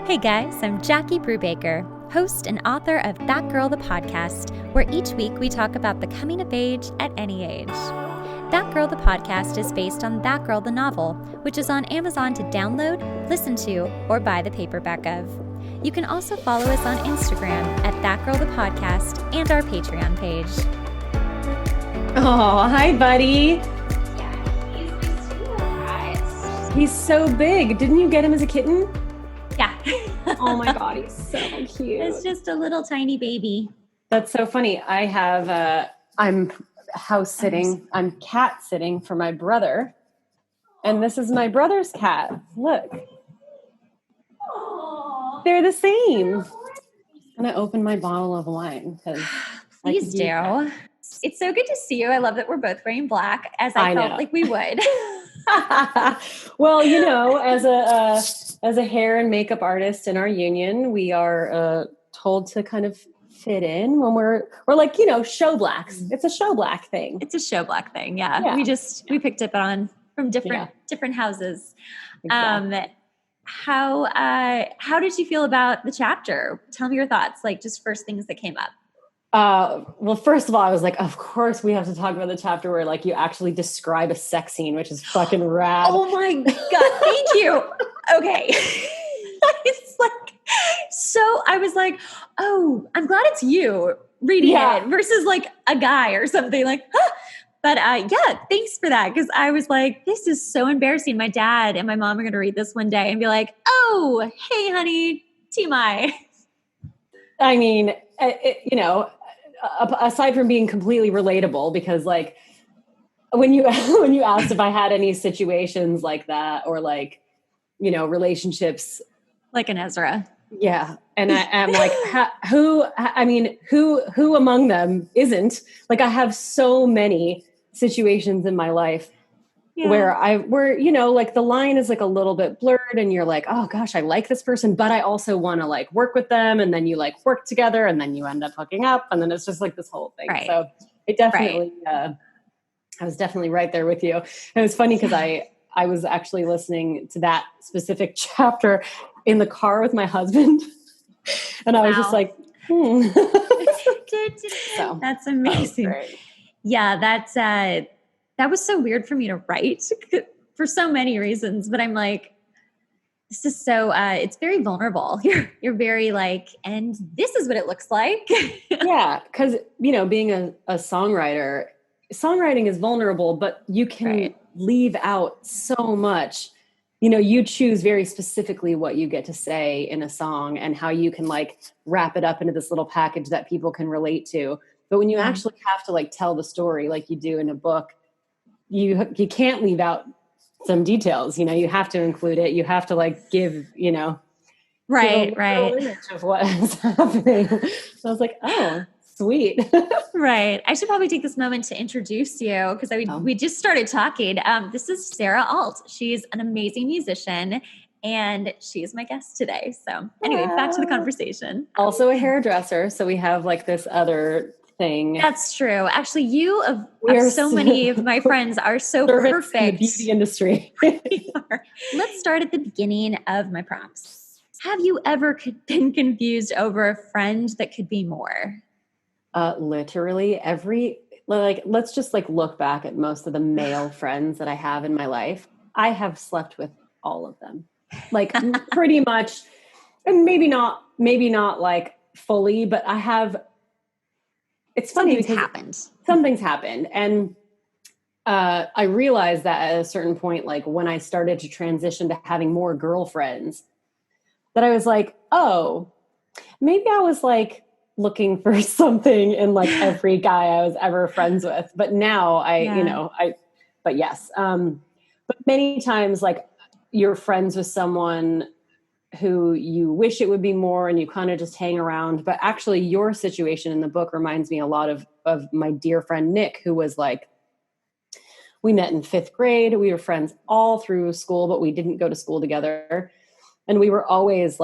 Hey guys, I'm Jackie Brubaker, host and author of That Girl the Podcast, where each week we talk about the coming of age at any age. That Girl the Podcast is based on That Girl the Novel, which is on Amazon to download, listen to, or buy the paperback of. You can also follow us on Instagram at That Girl the Podcast and our Patreon page. Oh, hi, buddy. Yeah, he's my sweetheart. He's so big. Didn't you get him as a kitten? Yeah. Oh my God, he's so cute. It's just a little tiny baby. That's so funny. I'm house sitting. I'm cat sitting for my brother. And this is my brother's cat. Look. Aww. They're the same. I'm going to open my bottle of wine. Please do. It's so good to see you. I love that we're both wearing black, as I felt like we would. Well, you know, as a hair and makeup artist in our union, we are told to kind of fit in when we're like, you know, show blacks. It's a show black thing. It's a show black thing. Yeah. We picked up on from different houses. Exactly. How did you feel about the chapter? Tell me your thoughts, like just first things that came up. Well, first of all, I was like, of course we have to talk about the chapter where like you actually describe a sex scene, which is fucking rad. Oh my God. Thank you. Okay. It's like, so I was like, oh, I'm glad it's you reading it versus like a guy or something like, huh. But yeah, thanks for that. Cause I was like, this is so embarrassing. My dad and my mom are going to read this one day and be like, oh, hey honey, TMI. I mean, you know, aside from being completely relatable, because like when you asked if I had any situations like that or like, you know, relationships like an Ezra. Yeah. And I'm like, who among them isn't? Like I have so many situations in my life where, you know, like the line is like a little bit blurred and you're like, oh gosh, I like this person, but I also want to like work with them. And then you like work together and then you end up hooking up. And then it's just like this whole thing. Right. So it definitely, I was definitely right there with you. And it was funny because I was actually listening to that specific chapter in the car with my husband. And I was just like, So, that's amazing. That was so weird for me to write for so many reasons, but I'm like, this is so, it's very vulnerable. You're very like, and this is what it looks like. Yeah. Cause you know, being a songwriter, songwriting is vulnerable, but you can leave out so much. You know, you choose very specifically what you get to say in a song and how you can like wrap it up into this little package that people can relate to. But when you actually have to like tell the story like you do in a book, you can't leave out some details. You know, you have to include it. You have to like give, you know, right image of what is happening. So I was like, oh, sweet. Right. I should probably take this moment to introduce you because we just started talking. This is Sarah Ault. She's an amazing musician and she is my guest today. So anyway, back to the conversation. Also a hairdresser. So we have like this other thing. That's true. Actually, you of so many of my friends are so perfect. In the beauty industry. Let's start at the beginning of my prompts. Have you ever been confused over a friend that could be more? Literally let's just like look back at most of the male friends that I have in my life. I have slept with all of them, like pretty much, and maybe not like fully, but I have. It's funny because something's happened. And I realized that at a certain point, like when I started to transition to having more girlfriends, that I was like, oh, maybe I was like looking for something in like every guy I was ever friends with. But now but yes. But many times like you're friends with someone who you wish it would be more and you kind of just hang around. But actually your situation in the book reminds me a lot of my dear friend, Nick, who was like, we met in 5th grade. We were friends all through school, but we didn't go to school together. And we were always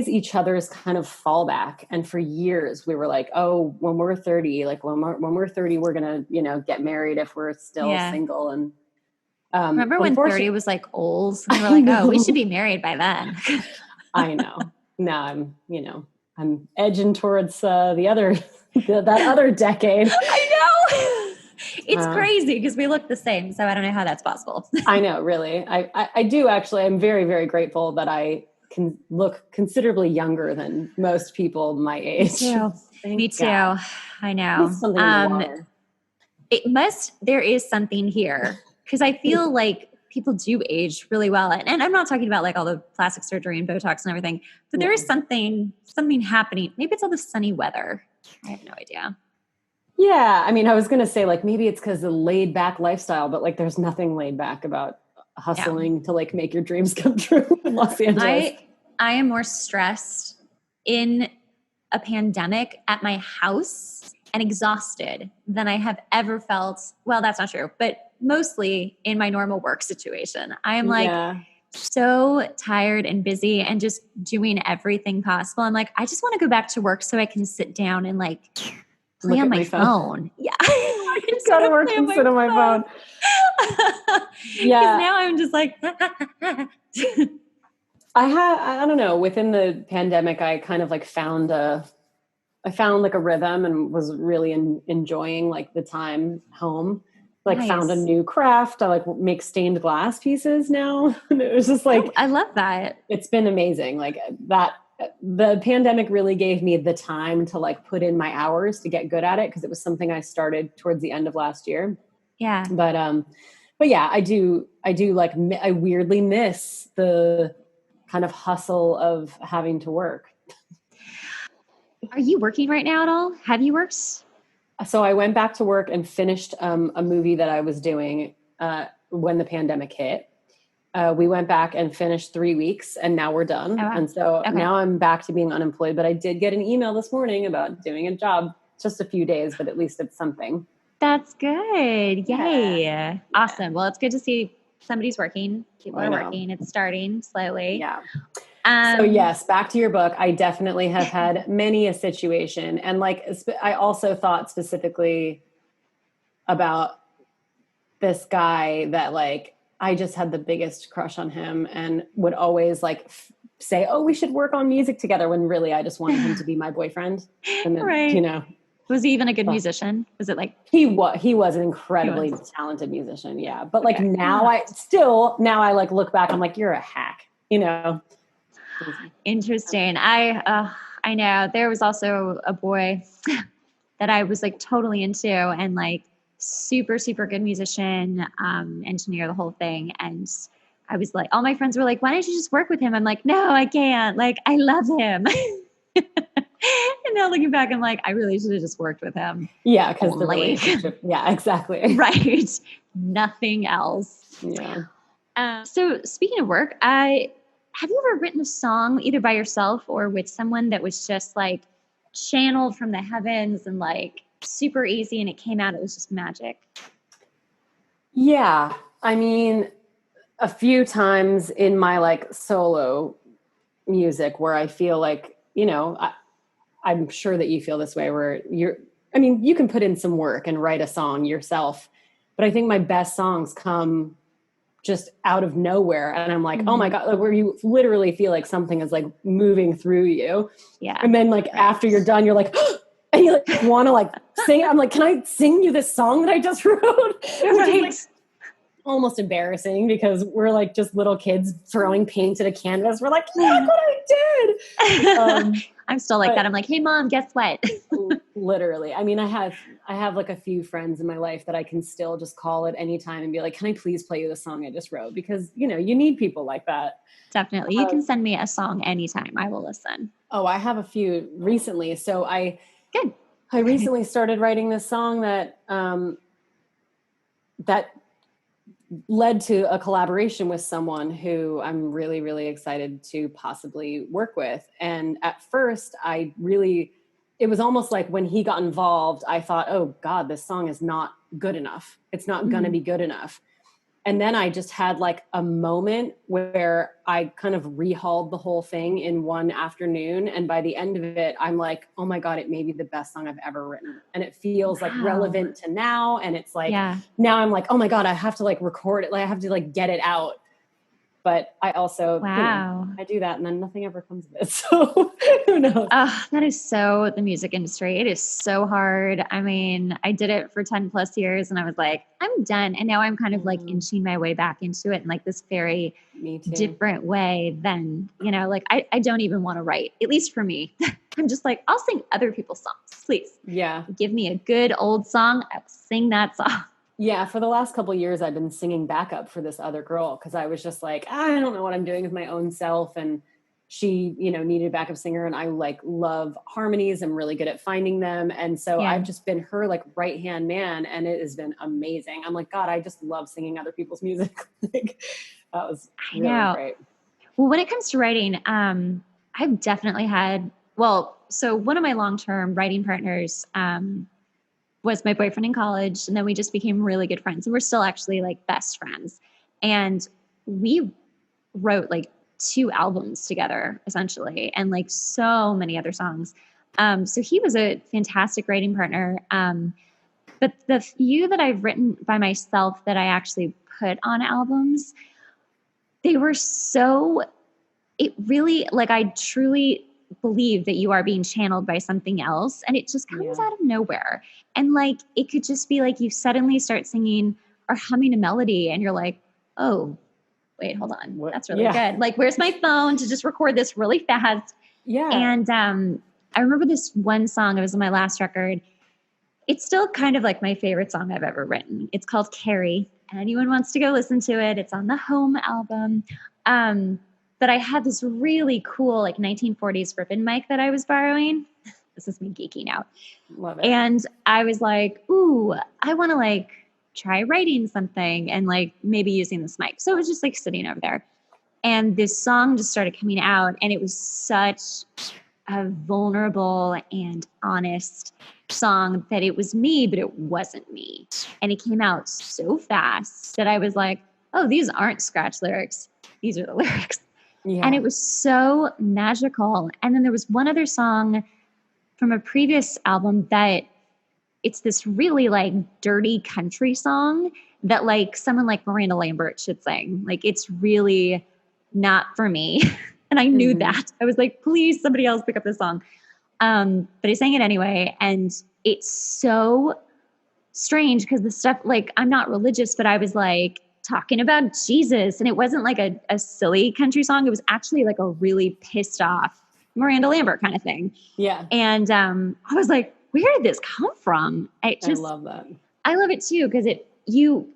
each other's kind of fallback. And for years we were like, oh, when we're 30, like when we're 30, we're going to, you know, get married if we're still single. And remember when 30 was like old? And we were like, oh, we should be married by then. I know. Now I'm edging towards the other, that other decade. I know. It's crazy because we look the same. So I don't know how that's possible. I know, really. I do actually. I'm very, very grateful that I can look considerably younger than most people my age. Me too. God. I know. Something in the water. There is something here because I feel like people do age really well. And I'm not talking about like all the plastic surgery and Botox and everything, but there is something happening. Maybe it's all the sunny weather. I have no idea. Yeah. I mean, I was going to say like, maybe it's because the laid back lifestyle, but like there's nothing laid back about hustling to like make your dreams come true in Los Angeles. I am more stressed in a pandemic at my house and exhausted than I have ever felt. Well, that's not true, but mostly in my normal work situation. I am like so tired and busy and just doing everything possible. I'm like, I just want to go back to work so I can sit down and like play on my phone. Yeah. I can gotta work and sit on my phone. Yeah. Now I'm just like, I don't know, within the pandemic, I kind of like found like a rhythm and was really enjoying like the time home, like found a new craft. I like make stained glass pieces now. And it was just like, I love that. It's been amazing. Like that, the pandemic really gave me the time to like put in my hours to get good at it. Cause it was something I started towards the end of last year. Yeah. But yeah, I do like, I weirdly miss the kind of hustle of having to work. Are you working right now at all? Have you worked? So I went back to work and finished a movie that I was doing when the pandemic hit. We went back and finished 3 weeks and now we're done. And so now I'm back to being unemployed, but I did get an email this morning about doing a job, just a few days, but at least it's something. That's good. Yay. Yeah. Awesome. Well, it's good to see somebody's working. People are working. It's starting slowly. Yeah. So yes, back to your book. I definitely have had many a situation. And like, I also thought specifically about this guy that like, I just had the biggest crush on him and would always like say, oh, we should work on music together, when really I just wanted him to be my boyfriend. And then, was he even a good musician? Was it like he was an incredibly talented musician. Yeah. But like now I like look back, I'm like, you're a hack, Interesting. I know there was also a boy that I was like totally into and like super, super good musician, engineer, the whole thing. And I was like, all my friends were like, why don't you just work with him? I'm like, no, I can't. Like, I love him. And now looking back, I'm like, I really should have just worked with him. Yeah. Cause the relationship. Yeah, exactly. Right. Nothing else. Yeah. So speaking of work, have you ever written a song either by yourself or with someone that was just like channeled from the heavens and like super easy and it came out, it was just magic? Yeah. I mean, a few times in my like solo music where I feel like, I'm sure that you feel this way where you can put in some work and write a song yourself, but I think my best songs come just out of nowhere. And I'm like, oh my God, like where you literally feel like something is like moving through you. Yeah. And then like after you're done, you're like, and you like want to like sing. I'm like, can I sing you this song that I just wrote? Which is like almost embarrassing because we're like just little kids throwing paint at a canvas. We're like, look what I did. I'm still like that. I'm like, hey mom, guess what? Literally. I mean, I have like a few friends in my life that I can still just call at any time and be like, can I please play you the song I just wrote? Because, you need people like that. Definitely. You can send me a song anytime. I will listen. Oh, I have a few recently. So I recently started writing this song that led to a collaboration with someone who I'm really, really excited to possibly work with. And at first it was almost like when he got involved, I thought, oh God, this song is not good enough. It's not going to be good enough. And then I just had like a moment where I kind of rehauled the whole thing in one afternoon. And by the end of it, I'm like, oh my God, it may be the best song I've ever written. And it feels like relevant to now. And it's like, now I'm like, oh my God, I have to like record it. Like I have to like get it out. But I also, Wow. I do that and then nothing ever comes of it. So who knows? That is so the music industry. It is so hard. I mean, I did it for 10 plus years and I was like, I'm done. And now I'm kind of like inching my way back into it in like this very Me too. different way than, like I don't even want to write, at least for me. I'm just like, I'll sing other people's songs, please. Yeah. Give me a good old song. I will sing that song. Yeah, for the last couple of years, I've been singing backup for this other girl because I was just like, I don't know what I'm doing with my own self. And she, needed a backup singer. And I like love harmonies. I'm really good at finding them. And so Yeah. I've just been her like right-hand man. And it has been amazing. I'm like, God, I just love singing other people's music. Like, that was really great. Well, when it comes to writing, I've definitely had, so one of my long-term writing partners, was my boyfriend in college. And then we just became really good friends. And we're still actually like best friends. And we wrote like 2 albums together essentially, and like so many other songs. So he was a fantastic writing partner. But the few that I've written by myself that I actually put on albums, they were it really, like, I truly believe that you are being channeled by something else and it just comes out of nowhere. And like, it could just be like you suddenly start singing or humming a melody and you're like, oh, wait, hold on. That's really good. Like, where's my phone to just record this really fast? Yeah. And I remember this one song, it was on my last record. It's still kind of like my favorite song I've ever written. It's called Carrie. Anyone wants to go listen to it, it's on the Home album. But I had this really cool like 1940s ribbon mic that I was borrowing. This is me geeking out. Love it. And I was like, ooh, I want to like try writing something and like maybe using this mic. So it was just like sitting over there. And this song just started coming out and it was such a vulnerable and honest song that it was me, but it wasn't me. And it came out so fast that I was like, oh, these aren't scratch lyrics. These are the lyrics. Yeah. And it was so magical. And then there was one other song from a previous album that it's this really like dirty country song that like someone like Miranda Lambert should sing. Like, it's really not for me. And I knew that. I was like, please, somebody else pick up this song. But I sang it anyway. And it's so strange because the stuff, like, I'm not religious, but I was like talking about Jesus. And it wasn't like a silly country song. It was actually like a really pissed off Miranda Lambert kind of thing. Yeah. And I was like, where did this come from? I love that. I love it too because you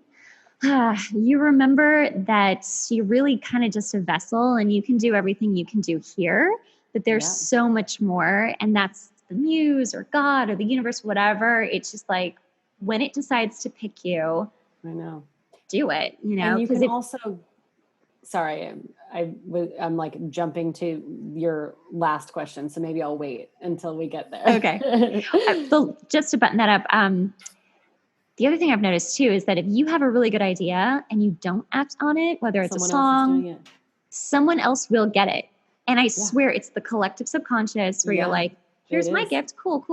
remember that you're really kind of just a vessel and you can do everything you can do here, but there's so much more. And that's the muse or God or the universe, whatever. It's just like when it decides to pick you, I know, do it, And you can also, sorry, I'm like jumping to your last question. So maybe I'll wait until we get there. Okay. So just to button that up, the other thing I've noticed too is that if you have a really good idea and you don't act on it, whether it's a song, someone else will get it. And I swear it's the collective subconscious where you're like, here's my gift. Cool.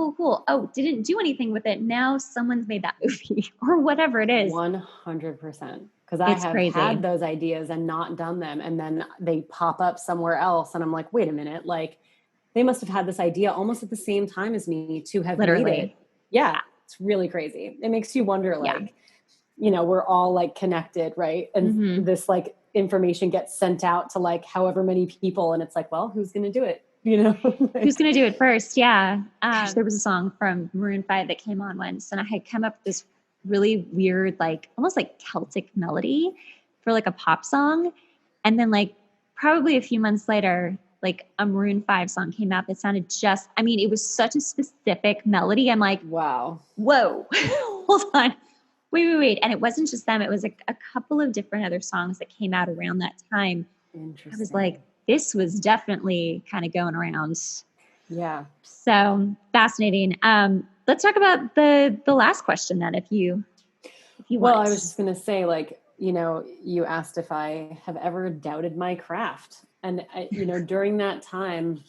Oh, didn't do anything with it. Now someone's made that movie or whatever it is. 100%. Because I have had those ideas and not done them. And then they pop up somewhere else. And I'm like, wait a minute. Like, they must have had this idea almost at the same time as me to have made it. Yeah. It's really crazy. It makes you wonder, like, we're all like connected, right? And this like information gets sent out to like however many people. And it's like, well, who's going to do it? Who's going to do it first? Yeah. There was a song from Maroon 5 that came on once and I had come up with this really weird, like almost like Celtic melody for like a pop song. And then like probably a few months later, like a Maroon 5 song came out that sounded it was such a specific melody. I'm like, wow, whoa, hold on. Wait. And it wasn't just them. It was a couple of different other songs that came out around that time. I was like, this was definitely kind of going around. Yeah. So fascinating. Let's talk about the last question then, if you want. Well, I was just going to say, like, you asked if I have ever doubted my craft. And, during that time,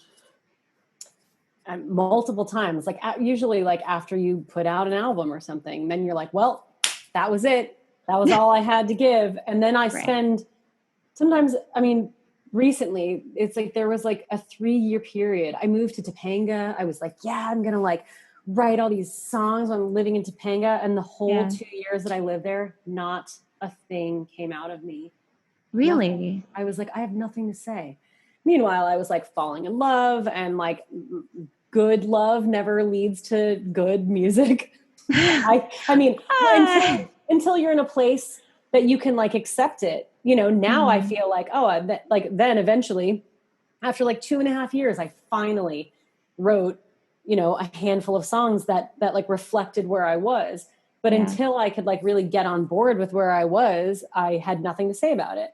multiple times, like usually like after you put out an album or something, then you're like, well, that was it. That was all I had to give. And then I spend sometimes, I mean, recently it's like there was like a 3-year period. I moved to Topanga. I was like, yeah, I'm going to like write all these songs when I'm living in Topanga. And the whole 2 years that I lived there, not a thing came out of me. Really? Nothing. I was like, I have nothing to say. Meanwhile, I was like falling in love, and like good love never leads to good music. I mean, until you're in a place that you can like accept it, you know, now I feel like, then eventually after like 2.5 years, I finally wrote, you know, a handful of songs that like reflected where I was. But until I could like really get on board with where I was, I had nothing to say about it.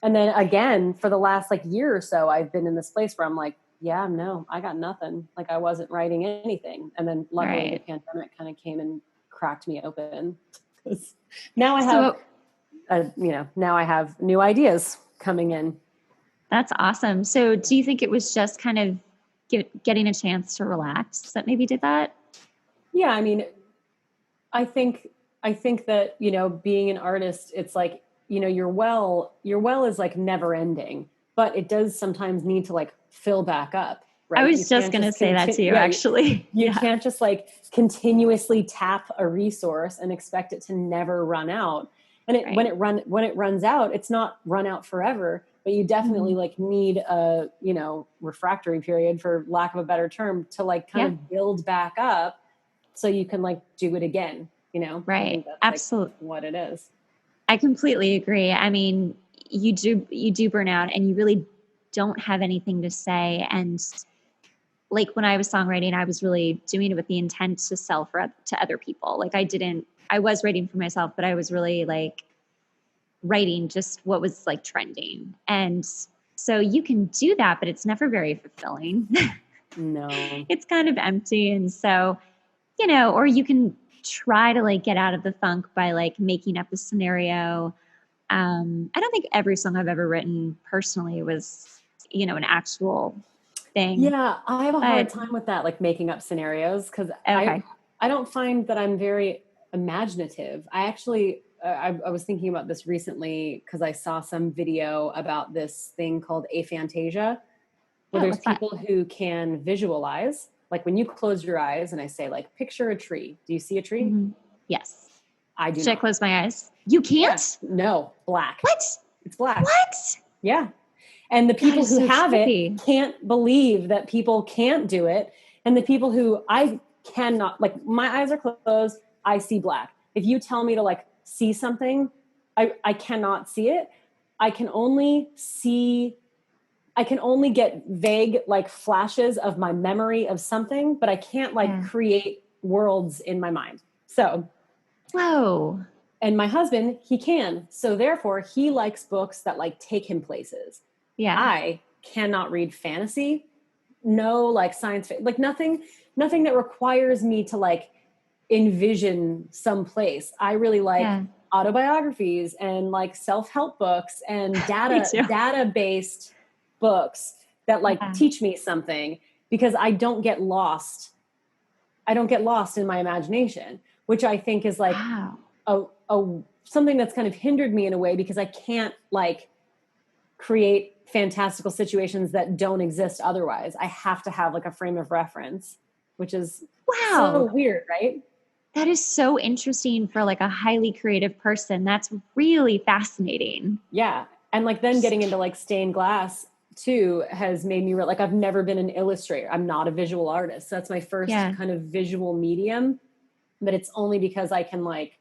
And then again, for the last like year or so, I've been in this place where I'm like, yeah, no, I got nothing. Like I wasn't writing anything. And then luckily the pandemic kind of came and cracked me open. Now I have, now I have new ideas coming in. That's awesome. So do you think it was just kind of getting a chance to relax that maybe did that? Yeah. I mean, I think that, you know, being an artist, it's like, you know, your well is like never ending, but it does sometimes need to like fill back up. Right? I was just going to say that to you, actually. You can't just like continuously tap a resource and expect it to never run out. And when it runs out, it's not run out forever, but you definitely like need a, you know, refractory period, for lack of a better term, to like kind of build back up so you can like do it again, you know? Right. I think that's absolutely like what it is. I completely agree. I mean, you do burn out and you really don't have anything to say. And like when I was songwriting, I was really doing it with the intent to sell to other people. Like I was writing for myself, but I was really like writing just what was like trending. And so you can do that, but it's never very fulfilling. No. It's kind of empty. And so, you know, or you can try to like get out of the funk by like making up a scenario. I don't think every song I've ever written personally was, you know, an actual thing. Yeah, I have a hard time with that, like making up scenarios, because I don't find that I'm very imaginative. I actually, I was thinking about this recently because I saw some video about this thing called aphantasia, where there's people who can visualize. Like when you close your eyes and I say like, picture a tree. Do you see a tree? Mm-hmm. Yes. I do Should not. I close my eyes? You can't? Yeah. No, black. What? It's black. What? Yeah. And the people who have trippy. it can't believe that people can't do it. And the people who I cannot, like my eyes are closed, I see black. If you tell me to like see something, I cannot see it. I can only get vague like flashes of my memory of something, but I can't like create worlds in my mind. So, whoa. And my husband, he can. So therefore he likes books that like take him places. Yeah. I cannot read fantasy. No, like science fiction, like nothing that requires me to like envision some place. I really like autobiographies and like self-help books and data-based books that like teach me something, because I don't get lost in my imagination, which I think is like something that's kind of hindered me in a way, because I can't like create fantastical situations that don't exist otherwise. I have to have like a frame of reference, which is so weird, right? That is so interesting for like a highly creative person. That's really fascinating. Yeah. And like then getting into like stained glass too has made me like, I've never been an illustrator. I'm not a visual artist. So that's my first kind of visual medium, but it's only because I can like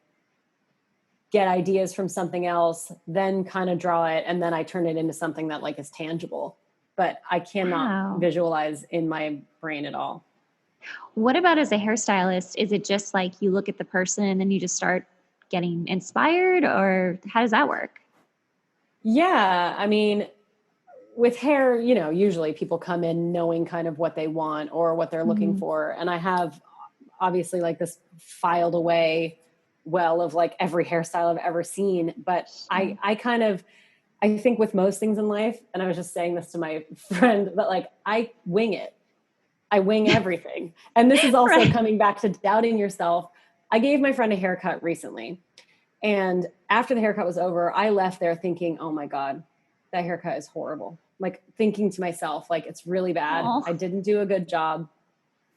get ideas from something else, then kind of draw it, and then I turn it into something that like is tangible. But I cannot visualize in my brain at all. What about as a hairstylist? Is it just like you look at the person and then you just start getting inspired, or how does that work? Yeah, I mean, with hair, you know, usually people come in knowing kind of what they want or what they're looking for. And I have obviously like this filed away well of like every hairstyle I've ever seen. But I think with most things in life, and I was just saying this to my friend, that like I wing it. I wing everything. And this is also coming back to doubting yourself. I gave my friend a haircut recently. And after the haircut was over, I left there thinking, oh my God, that haircut is horrible. Like thinking to myself, like, it's really bad. Aw. I didn't do a good job.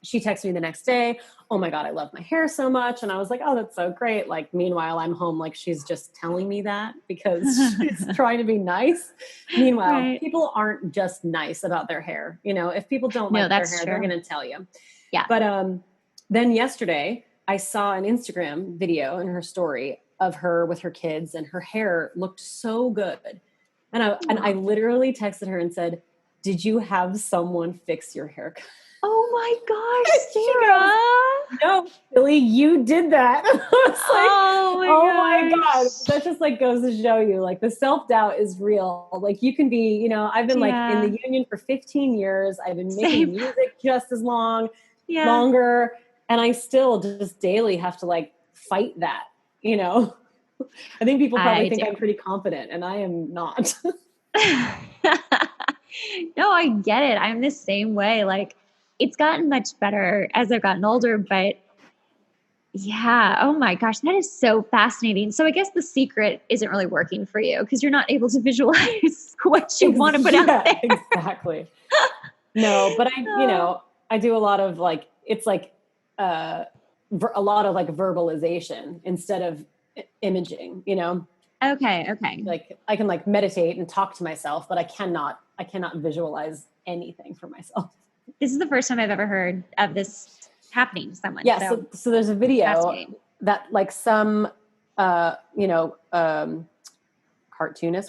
She texted me the next day. Oh my God, I love my hair so much. And I was like, oh, that's so great. Like, meanwhile, I'm home. Like, she's just telling me that because she's trying to be nice. Meanwhile, Right. people aren't just nice about their hair. You know, if people don't No, like their that's hair, true. they're going to tell you. Yeah. But then yesterday I saw an Instagram video in her story of her with her kids, and her hair looked so good. And I literally texted her and said, did you have someone fix your haircut? Oh my gosh, Sarah. No, Billy, you did that. I was like, oh my God. gosh. That just like goes to show you, like, the self-doubt is real. Like, you can be, you know, I've been like in the union for 15 years. I've been making music just as longer. And I still just daily have to like fight that, you know? I think people probably think I'm pretty confident, and I am not. No, I get it. I'm the same way. Like, it's gotten much better as I've gotten older, but yeah. Oh my gosh, that is so fascinating. So I guess the secret isn't really working for you because you're not able to visualize what you want to put out there. Exactly. No, but I do a lot of like, it's like a lot of like verbalization instead of imaging, you know? Okay. Like I can like meditate and talk to myself, but I cannot visualize anything for myself. This is the first time I've ever heard of this happening to someone. Yeah. So there's a video that like some, cartoonist,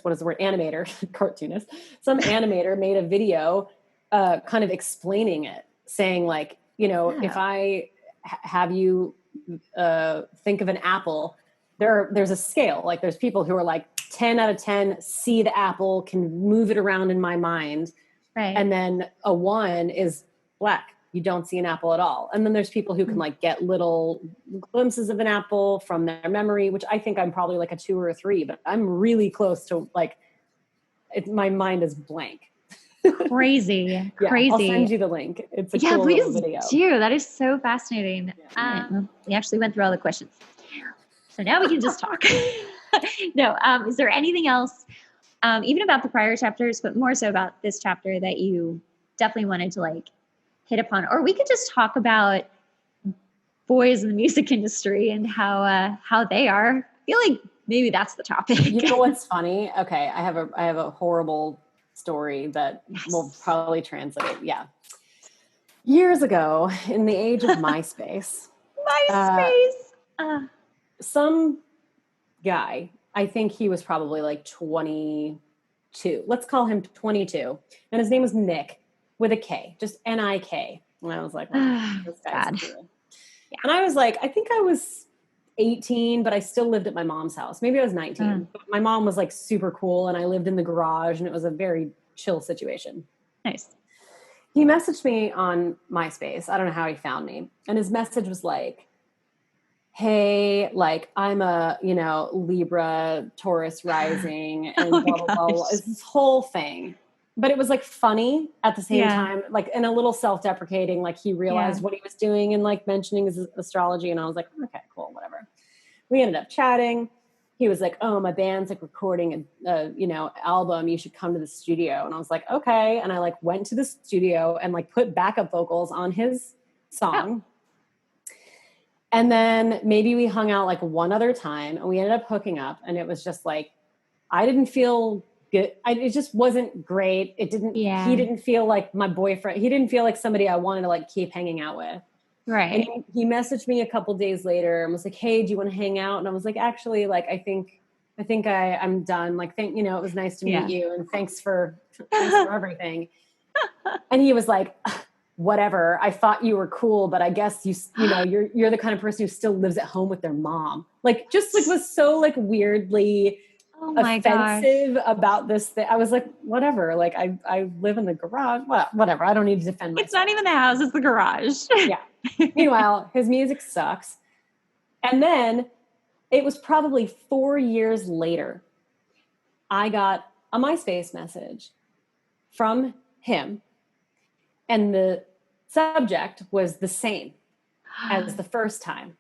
what is the word? Animator, cartoonist. Some animator made a video kind of explaining it, saying like, you know, if I have you think of an apple, there's a scale. Like there's people who are like 10 out of 10, see the apple, can move it around in my mind. Right. And then a 1 is black. You don't see an apple at all. And then there's people who can like get little glimpses of an apple from their memory, which I think I'm probably like a 2 or a 3, but I'm really close to like, my mind is blank. Crazy. I'll send you the link. It's a cool little video. Do. That is so fascinating. We actually went through all the questions. So now we can just talk. No, is there anything else, even about the prior chapters, but more so about this chapter that you definitely wanted to like hit upon? Or we could just talk about boys in the music industry and how they are. I feel like maybe that's the topic. You know what's funny? Okay, I have a horrible story that will probably translate. Yeah. Years ago, in the age of MySpace. Some guy, I think he was probably like 22. Let's call him 22. And his name was Nick with a K, just N-I-K. And I was like, this guy's cool. Yeah. And I was like, I think I was 18, but I still lived at my mom's house. Maybe I was 19. But my mom was like super cool, and I lived in the garage, and it was a very chill situation. Nice. He messaged me on MySpace. I don't know how he found me. And his message was like, hey, like I'm a, Libra, Taurus rising, and blah, blah, blah. It's this whole thing. But it was like funny at the same time, like, and a little self-deprecating, like he realized what he was doing and like mentioning his astrology. And I was like, okay, cool, whatever. We ended up chatting. He was like, oh, my band's like recording a album. You should come to the studio. And I was like, okay. And I like went to the studio and like put backup vocals on his song. And then maybe we hung out like one other time, and we ended up hooking up, and it was just like, I didn't feel good. It just wasn't great. He didn't feel like my boyfriend. He didn't feel like somebody I wanted to like keep hanging out with. Right. And he messaged me a couple days later and was like, hey, do you want to hang out? And I was like, actually, like, I think I'm done. Like, it was nice to meet you. And thanks for everything. And he was like, whatever. I thought you were cool, but I guess you're the kind of person who still lives at home with their mom. Like, just like was so like weirdly offensive about this thing. I was like, whatever. Like I live in the garage. Well, whatever. I don't need to defend myself. It's not even the house, it's the garage. Yeah. Meanwhile, his music sucks. And then it was probably 4 years later, I got a MySpace message from him. And the subject was the same as the first time.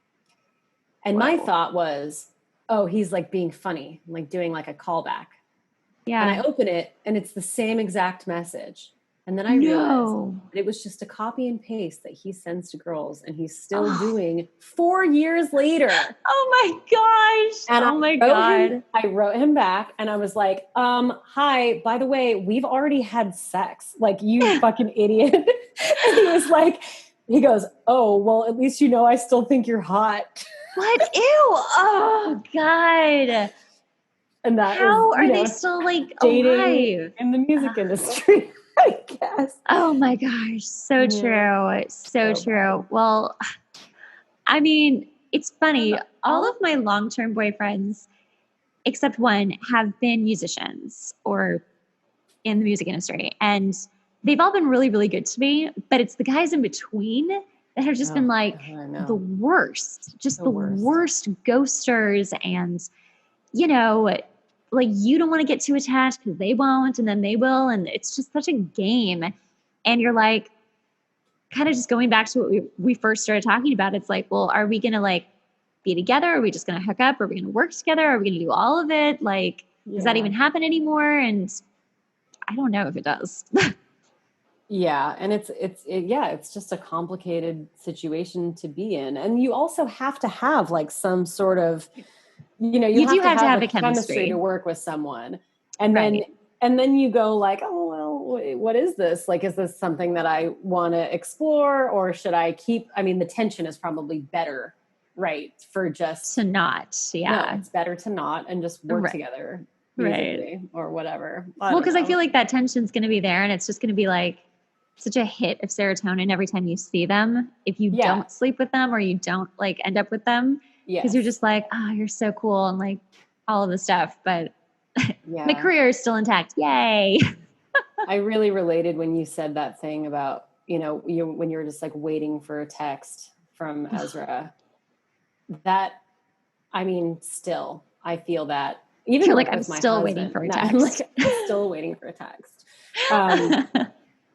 And my thought was, oh, he's like being funny, like doing like a callback. And I Yeah. open it and it's the same exact message. And then I realized No. that it was just a copy and paste that he sends to girls and he's still Oh, doing 4 years later. oh my gosh. And Oh my God. I wrote him back and I was like, hi, by the way, we've already had sex. Like, you fucking idiot. And he goes, oh, well, at least you know I still think you're hot. What? Ew. Oh God. And that How is, are they still like dating alive? in the music industry, I guess. Oh my gosh. So true. So true. Bad. Well, I mean, it's funny. All of my long-term boyfriends, except one, have been musicians or in the music industry. And they've all been really, really good to me. But it's the guys in between that have just been like the worst, just the worst ghosters. And, you know, like you don't want to get too attached because they won't and then they will. And it's just such a game. And you're like, kind of just going back to what we first started talking about. It's like, well, are we going to like be together? Are we just going to hook up? Are we going to work together? Are we going to do all of it? Like, does that even happen anymore? And I don't know if it does. Yeah. And it's just a complicated situation to be in. And you also have to have like some sort of, you do have to have a a chemistry to work with someone. And then you go like, oh, well, what is this? Like, is this something that I want to explore, or should I the tension is probably better, right? For just to not. Yeah. No, it's better to not and just work together musically or whatever. Well, because I feel like that tension's going to be there and it's just going to be like such a hit of serotonin every time you see them. If you don't sleep with them or you don't like end up with them, because you're just like, oh, you're so cool and like all of the stuff. But my career is still intact. Yay. I really related when you said that thing about, when you were just like waiting for a text from Ezra. Still, I feel that. Even you're like, I'm still waiting for a text. I'm still waiting for a text.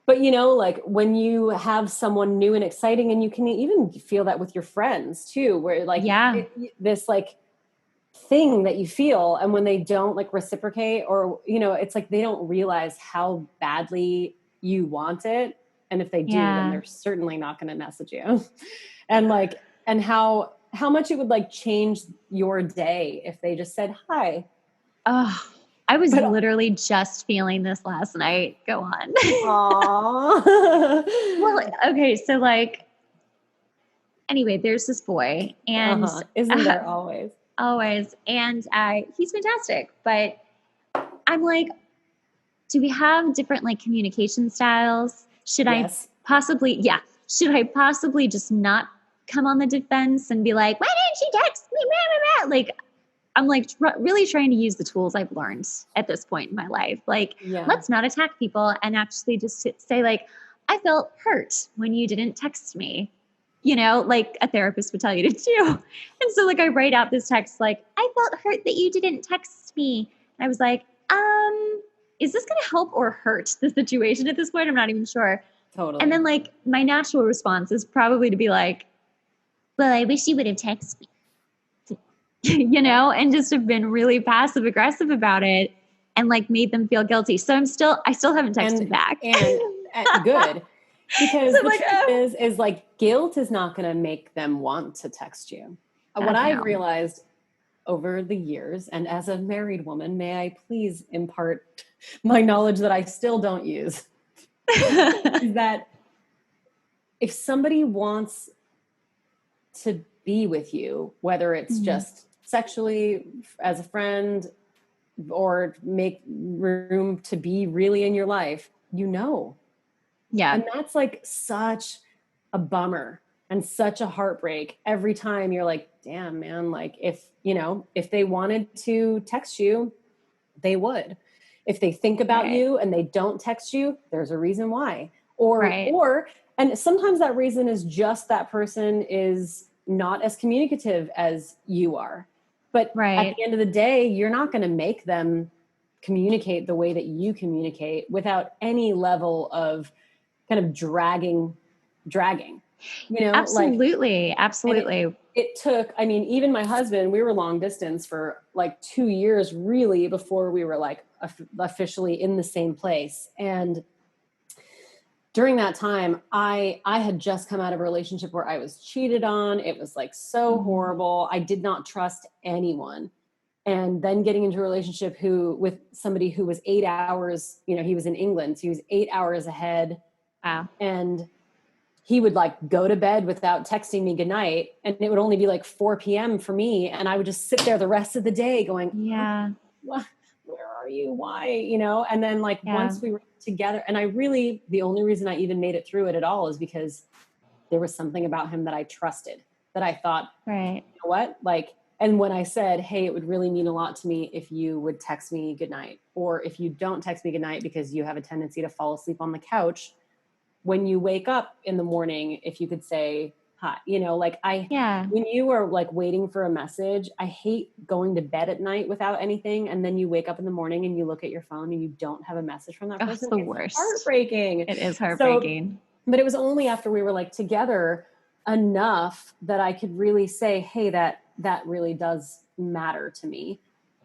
But like when you have someone new and exciting, and you can even feel that with your friends too, where like this like thing that you feel, and when they don't like reciprocate, or it's like they don't realize how badly you want it, and if they do, then they're certainly not going to message you. and how much it would like change your day if they just said hi. Oh, I was literally just feeling this last night. Go on. Aww. Well, okay. So like, anyway, there's this boy and isn't there always? Always. And he's fantastic, but I'm like, do we have different like communication styles? Should I possibly just not come on the defense and be like, why didn't she text me? Like, I'm like really trying to use the tools I've learned at this point in my life. Like, let's not attack people and actually just say like, I felt hurt when you didn't text me, like a therapist would tell you to do. And so like, I write out this text, like, I felt hurt that you didn't text me. And I was like, is this going to help or hurt the situation at this point? I'm not even sure. Totally. And then like my natural response is probably to be like, well, I wish you would have texted me. And just have been really passive aggressive about it and like made them feel guilty. So I still haven't texted back. And good. Because so the truth is like guilt is not going to make them want to text you. What I've realized over the years, and as a married woman, may I please impart my knowledge that I still don't use, is that if somebody wants to be with you, whether it's just sexually as a friend or make room to be really in your life, and that's like such a bummer and such a heartbreak every time you're like, damn man, like if they wanted to text you, they would. If they think about you and they don't text you, there's a reason why. And sometimes that reason is just that person is not as communicative as you are. But at the end of the day, you're not going to make them communicate the way that you communicate without any level of kind of dragging. you know, Absolutely. Absolutely. It took, I mean, even my husband, we were long distance for like 2 years really before we were like officially in the same place. And during that time, I had just come out of a relationship where I was cheated on. It was like so horrible. I did not trust anyone. And then getting into a relationship with somebody who was 8 hours, you know, he was in England, so he was 8 hours ahead. Wow. And he would like go to bed without texting me goodnight. And it would only be like 4 p.m. for me. And I would just sit there the rest of the day going, yeah, what? Where are you? Why? You know? And then like once we were together, and the only reason I even made it through it at all is because there was something about him that I trusted, that I thought, right. You know what? Like, and when I said, hey, it would really mean a lot to me if you would text me goodnight, or if you don't text me goodnight because you have a tendency to fall asleep on the couch, when you wake up in the morning, if you could say hi, you know, like when you are like waiting for a message, I hate going to bed at night without anything. And then you wake up in the morning and you look at your phone and you don't have a message from that person. It's the worst. Heartbreaking. It is heartbreaking. But it was only after we were like together enough that I could really say, hey, that really does matter to me.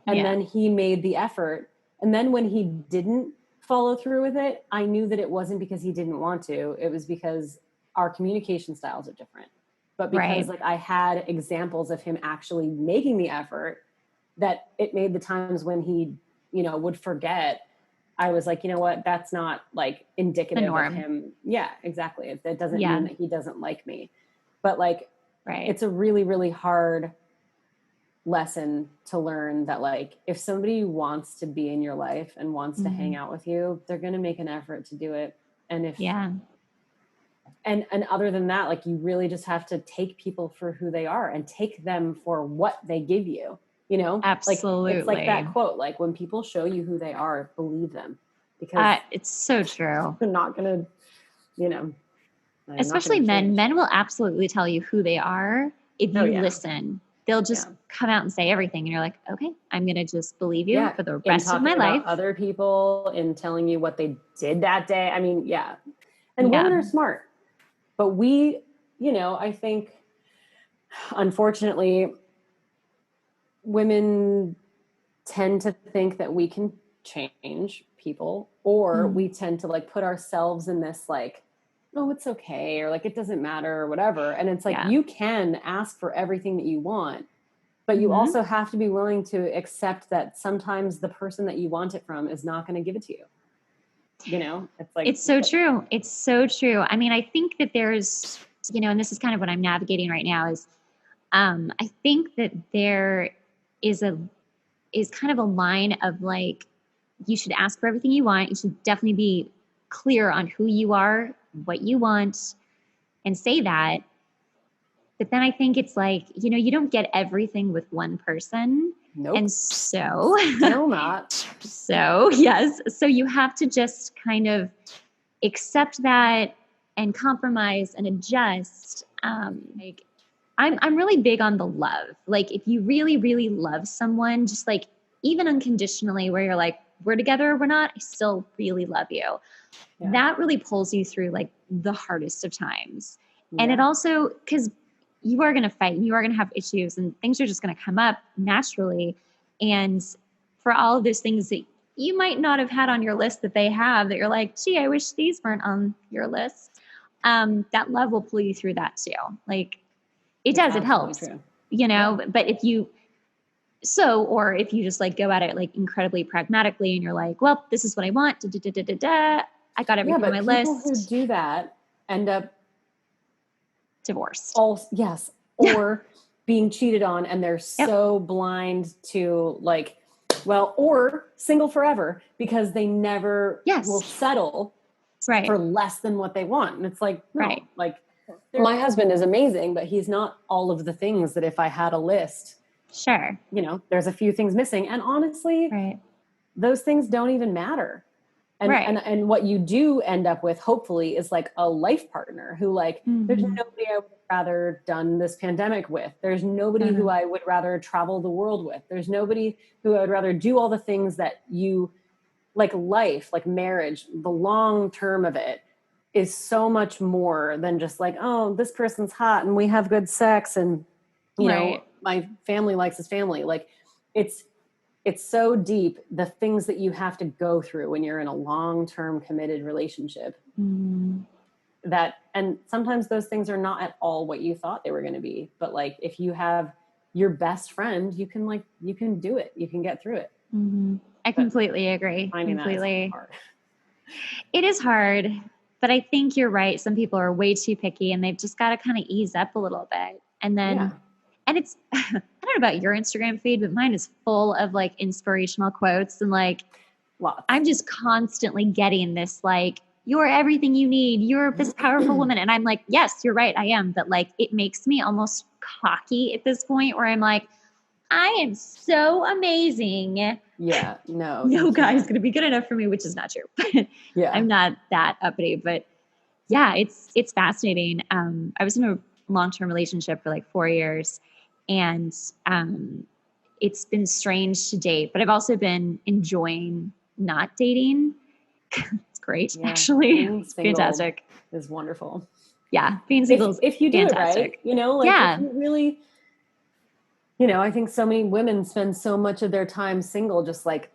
And then he made the effort. And then when he didn't follow through with it, I knew that it wasn't because he didn't want to. It was because our communication styles are different. But because like I had examples of him actually making the effort, that it made the times when he, you know, would forget, I was like, you know what, that's not like indicative of him. Yeah, exactly. That doesn't mean that he doesn't like me. But like, it's a really, really hard lesson to learn that like, if somebody wants to be in your life and wants to hang out with you, they're going to make an effort to do it. And if, and other than that, like you really just have to take people for who they are and take them for what they give you, you know? Absolutely. Like, it's like that quote, like when people show you who they are, believe them, because it's so true. They're not going to, you know, especially men will absolutely tell you who they are. If you listen, they'll just come out and say everything. And you're like, okay, I'm going to just believe you for the rest of my life. Other people and telling you what they did that day. I mean, and women are smart, but we, you know, I think unfortunately women tend to think that we can change people, or we tend to like put ourselves in this like, oh, it's okay, or like it doesn't matter or whatever. And it's like you can ask for everything that you want, but you also have to be willing to accept that sometimes the person that you want it from is not going to give it to you. You know, it's like, it's so true. It's so true. I mean, I think that there's, you know, and this is kind of what I'm navigating right now is, I think that there is kind of a line of like, you should ask for everything you want. You should definitely be clear on who you are, what you want, and say that. But then I think it's like, you know, you don't get everything with one person. Nope. And so, still not. So yes. So you have to just kind of accept that and compromise and adjust. Like I'm really big on the love. Like if you really, really love someone, just like even unconditionally, where you're like, we're together or we're not, I still really love you. Yeah. That really pulls you through like the hardest of times. Yeah. And it also, because you are going to fight and you are going to have issues and things are just going to come up naturally. And for all of those things that you might not have had on your list that they have, that you're like, gee, I wish these weren't on your list. That love will pull you through that too. Like it does, it helps, true. You know, but if you just like go at it like incredibly pragmatically and you're like, well, this is what I want. I got everything on my list. People who do that end up divorced. Or being cheated on, and they're so blind to like, well, or single forever because they never will settle for less than what they want. And it's like, no, like my husband is amazing, but he's not all of the things that if I had a list, sure, you know, there's a few things missing. And honestly, those things don't even matter. And what you do end up with, hopefully, is like a life partner who like, there's nobody I would rather done this pandemic with. There's nobody who I would rather travel the world with. There's nobody who I would rather do all the things that you like, life, like marriage, the long term of it. is so much more than just like, oh, this person's hot and we have good sex and, you know, my family likes his family. Like it's so deep, the things that you have to go through when you're in a long-term committed relationship. That, and sometimes those things are not at all what you thought they were going to be. But like, if you have your best friend, you can do it. You can get through it. I completely agree. Completely. Hard. It is hard, but I think you're right. Some people are way too picky and they've just got to kind of ease up a little bit. And then, and it's, I don't know about your Instagram feed, but mine is full of like inspirational quotes and like, I'm just constantly getting this, like, you're everything you need. You're this powerful woman. And I'm like, yes, you're right. I am. But like, it makes me almost cocky at this point where I'm like, I am so amazing. Yeah, no. No guy's going to be good enough for me, which is not true. But I'm not that uppity. But yeah, it's fascinating. I was in a long-term relationship for like 4 years, and it's been strange to date. But I've also been enjoying not dating. It's great, actually. It's fantastic. Is wonderful. Yeah, being single if you do fantastic. It right, you know, like if you really, you know, I think so many women spend so much of their time single, just like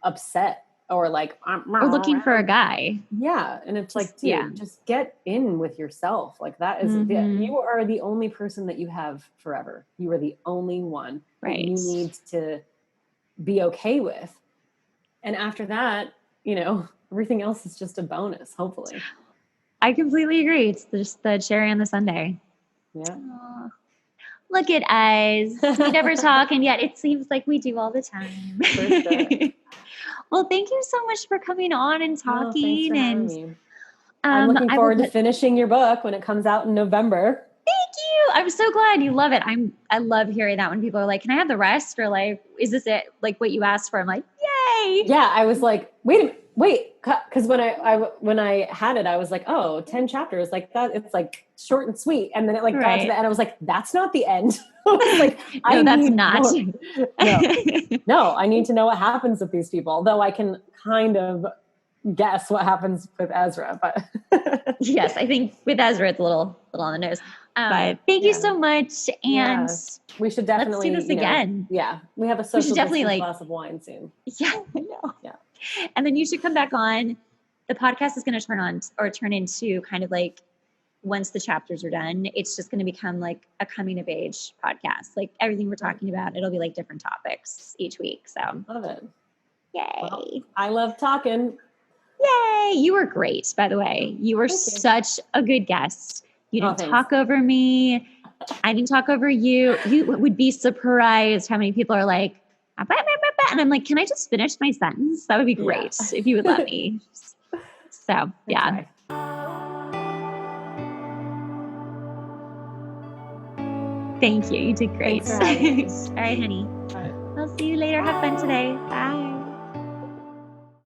upset or like or looking for a guy. Yeah, and it's just, like, dude, just get in with yourself. Like that is you are the only person that you have forever. You are the only one that you need to be okay with, and after that, you know, everything else is just a bonus. Hopefully. I completely agree. It's just the cherry on the sundae. Yeah. Aww. Look at us. We never talk, and yet it seems like we do all the time. For sure. Well, thank you so much for coming on and talking. Thanks for having me. I'm looking forward to finishing your book when it comes out in November. Thank you. I'm so glad you love it. I love hearing that when people are like, can I have the rest? Or like, is this it? Like what you asked for? I'm like, yay. Yeah. I was like, wait. Cause when I had it, I was like, oh, 10 chapters like that. It's like short and sweet. And then it like got to the end. I was like, that's not the end. I was like, no, that's not. No, I need to know what happens with these people. Though I can kind of guess what happens with Ezra, but yes, I think with Ezra, it's a little on the nose. But thank you so much. And we should definitely let's do this again. We have a social glass of wine soon. Yeah, I know. Yeah. And then you should come back on. The podcast is going to turn into kind of like, once the chapters are done, it's just going to become like a coming of age podcast. Like everything we're talking about, it'll be like different topics each week. So love it. Yay. Well, I love talking. Yay. You were great, by the way. You were such a good guest. You didn't talk over me. I didn't talk over you. You would be surprised how many people are like, and I'm like, can I just finish my sentence? That would be great if you would let me. So, yeah. Thank you. You did great. All right, honey. All right. I'll see you later. Have fun today. Bye.